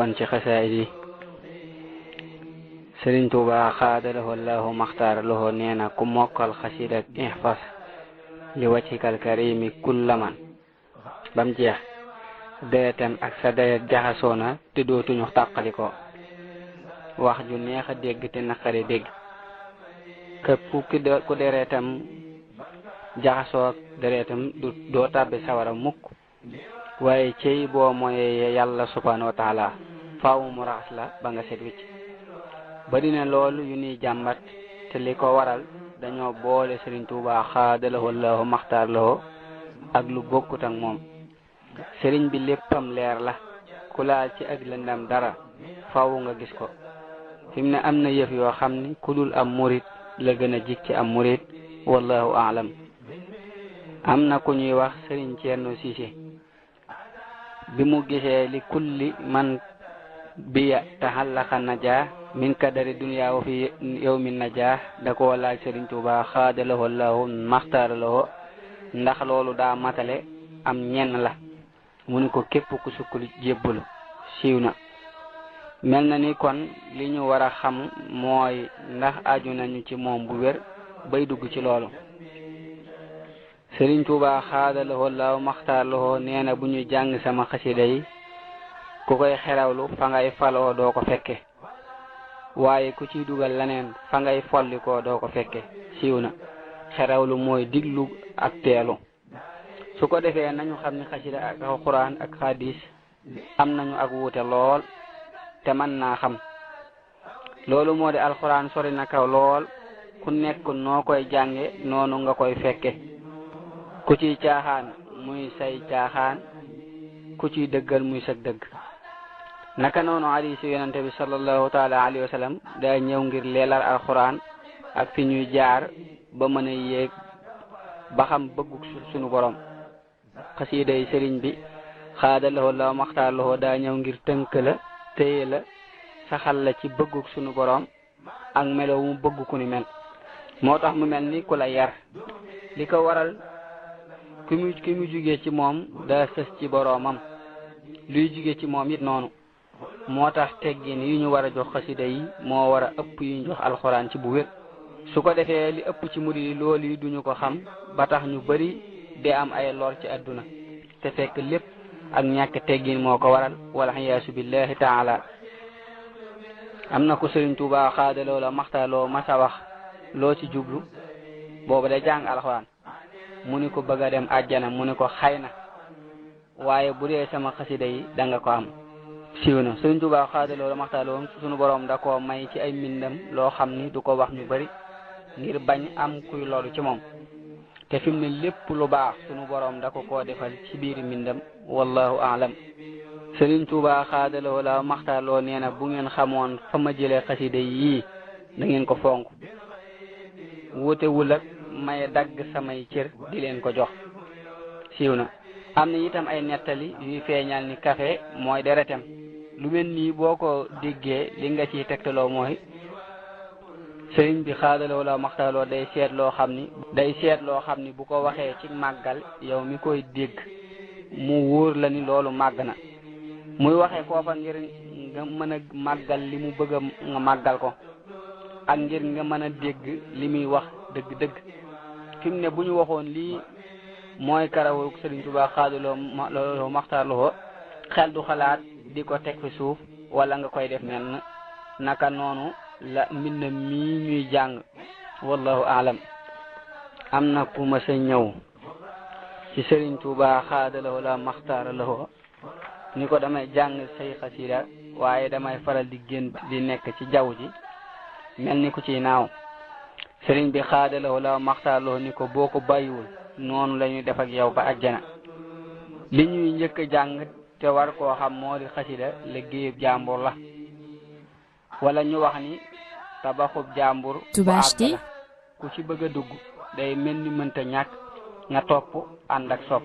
woon ci xasaayid yi Sëriñ Tuubaa xaadalahu Allahu maxtaar lahu nee na ku mokkal xasida ak ihfas li wajhikal karimi kullaman bam jeex deretam ak sa deret jaxasoo na te dootuñu tàqaliko wax ju neex a dégg te naqari dégg képp ku deretam jaxasoo ak deretam doo tàbbi sawara mukk waaye cey boo mooy yàlla subhanahu wa taala faaw mu raxas la ba nga set wicc bari na loolu yu ñuy jàmbat te li ko waral dañoo boole Sëriñ Tuubaa xaadalahu Allahu maxtaar lahu ak lu bokkut ak moom sëriñ bi léppam leer la ku laal ci ak lëndam dara faaw nga gis ko fi mu ne am na yëf yoo xam ni ku dul am murit la gën a jig ci am murit wallahu aalam am na ku ñuy wax Sëriñ Ceerno Siise bi mu gisee li kulli man biya taxallaqa najaa min kadari dunya wa fi yawmin najaa da ko laaj Sëriñ Tuubaa xaadalahu Allahu maxtaar lahu ndax loolu daa matale am ñenn la mu ni ko képp ku sukkul jébbalu siiw na mel na ni kon li ñu war a xam mooy ndax aju nañu ci moom bu wér bay dugg ci loolu Sëriñ Tuubaa xaadalahu Allahu maxtaar lahu nee na bu ñu jàng sama xasida yi ku koy xerawlu fa ngay faloo doo ko fekke waaye ku ciy dugal leneen fa ngay follikoo doo ko fekke siiw na xerawlu mooy diglu ak teelu su ko defee nañu xam ni xasida ak alxuraan ak hadis am nañu ak wuute lool te mën naa xam loolu moo di alxuraan sori na kaw lool ku nekk noo koy jànge noonu nga koy fekke ku ciy caaxaan muy say caaxaan ku ciy dëggal muy sag dëgg naka noonu hadiisu yonente bi sallallahu taala alayhi wa sallam daa ñëw ngir leeral alxuraan ak fi ñuy jaar ba mën a yéeg ba xam bëggu sunu borom xasiida yi sëriñ bi xaadalahu Allahu maxtaar lahu daa ñëw ngir tënk la téye la saxal la ci bëggu sunu borom ak melo mu bëgg ku ni mel moo tax mu mel ni ku la yar li ko waral ki mu jugee ci moom daa sës ci boromam luy jugee ci moom it noonu moo tax teggin yi ñu war a jox xasida yi moo war a ëpp yu ñu jox alxuraan ci bu wér su ko defee li ëpp ci murid yi loolu yi duñu ko xam ba tax ñu bari de am ay lor ci àdduna te fekk lépp ak ñàkk teggin moo ko waral wala xiyaasu billahi taala am na ko Sëriñ Tuubaa xaadaloo la maxtaaloo masa wax loo ci jublu boobu da jàng alxuraan mu ni ko bëgg a dem àjjana mu ni ko xay na waaye bu dee sama xasida yi da nga ko am siiw na Sëriñ Tuubaa xaadaloo la maxtaaloo sunu borom da koo may ci ay mbindam loo xam ni du ko wax ñu bari ngir bañ am kuy loolu ci moom te fi mu ne lépp lu baax sunu borom da ko koo defal ci biir mbindam wallahu aalam Sëriñ Tuubaa xaadaloo la maxtaaloo nee na bu ngeen xamoon fa ma jëlee xasida yii da ngeen ko fonk wutewul ak may dagg samay cër di leen ko jox siiw na am na itam ay nettali yuy feeñal ni café mooy deretem lu mel nii boo ko déggee li nga ciy tegtaloo mooy sëriñ bi xaadaloo la maxtaaloo day seet loo xam ni bu ko waxee ci màggal yow mi koy dégg mu wóor la ni loolu màgg na muy waxee foofa ngir nga mën a màggal li mu bëgg a nga màggal ko ak ngir nga mën a dégg li muy wax dëgg-dëgg fi mu ne bu ñu waxoon lii mooy karawu Sëriñ Tuubaa xaadaloo maxtaaloo xel du xalaat di ko teg fi suuf wala nga koy def nen naka noonu la mbind mii ñuy jàng wallahu aalam am na ku ma sa ñëw ci Sëriñ Tuubaa xaadaloo la maxtaar lahu ni ko damay jàng say xasida waaye damay faral di gént di nekk ci jaww ji mel ni ku ciy naaw sëriñ bi xaadaloo la maxtaar lahu ni ko boo ko bàyyiwul noonu la ñuy def ak yow ba àjjana li ñuy njëkk a jàng te war koo xam moo di xasida liggéeyub jàmbur la wala ñu wax ni tabaxub jàmbur bu àgg la ku ci bëgg a dugg day mel ni mënta ñàkk nga topp ànd ak sopp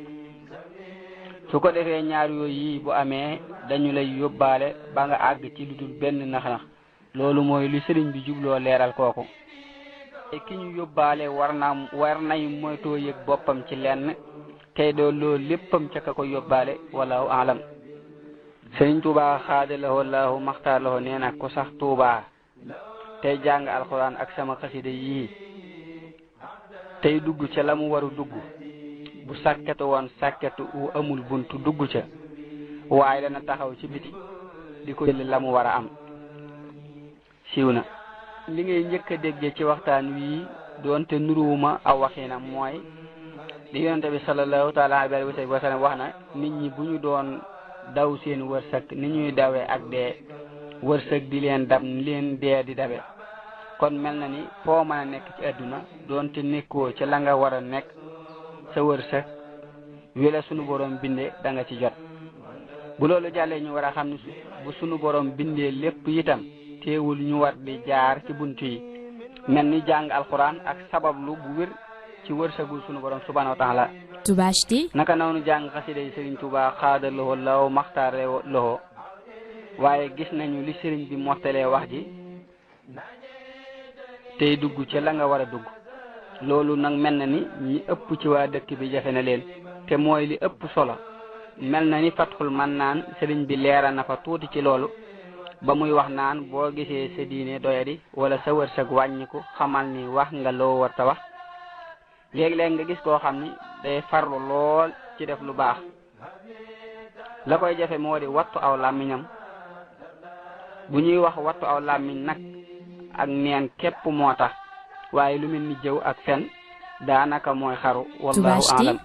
su ko defee ñaar yooyu yi bu amee dañu lay yóbbaale ba nga àgg ci lu dul benn nax-nax loolu mooy lu sëriñ bi jubloo leeral kooku ki ñu yóbbaale war nay moytoo yëg boppam ci lenn tey doo loolu léppam ca ka ko yóbbaale wallahu alam Sëriñ Tuubaa xaadalahoo laahu maxtaarlahoo nee na ku sax Tuubaa tey jàng alxuraan ak sama xasida yii tey dugg ca la mu waru dugg bu sàkketu woon sàkketu wu amul buntu dugg ca waaye dana taxaw ci biti di ko jël la mu war a am. siiw na li ngay njëkk a déggee ci waxtaan wii doonte nuruwuma aw waxinam mooy li yonente bi sallallahu taala alayhi wa sallam wax na nit ñi bu ñu doon daw seen wërsëg ni ñuy dawee ak dee wërsëg di leen dab leen dee di dabe kon mel na ni foo mën a nekk ci àdduna doonte nekkoo ci la nga war a nekk sa wërsëg wela sunu borom bindee da nga ci jot. bu loolu jàllee ñu war a xam ne bu sunu borom bindee lépp itam teewul ñu war di jaar ci buntu yi mel ni jàng alxuraan ak sabablu bu wér ci wërsëgu sunu borom subhanahu wa taala. Tubashti naka noonu jàng xasida yi Sëriñ Tuubaa xaada loxo law maxtaare loxo waaye gis nañu li sëriñ bi mottalee wax ji tey dugg ci la nga war a dugg loolu nag mel na ni ñi ëpp ci waa dëkk bi jafe na leen te mooy li ëpp solo mel na ni Fatxul Mannaan sëriñ bi leera na fa tuuti ci loolu ba muy wax naan boo gisee sa diine doyadi wala sa wërsëg wàññiku xamal ni wax nga loo war ta wax. léeg-léeg nga gis koo xam ni day farlu lool ci def lu baax la koy jafe moo di wattu aw làmmiñam bu ñuy wax wattu aw làmmiñ nag ak neen képp moo tax waaye lu mel ni jëw ak fen daanaka mooy xaru wallahu aalam.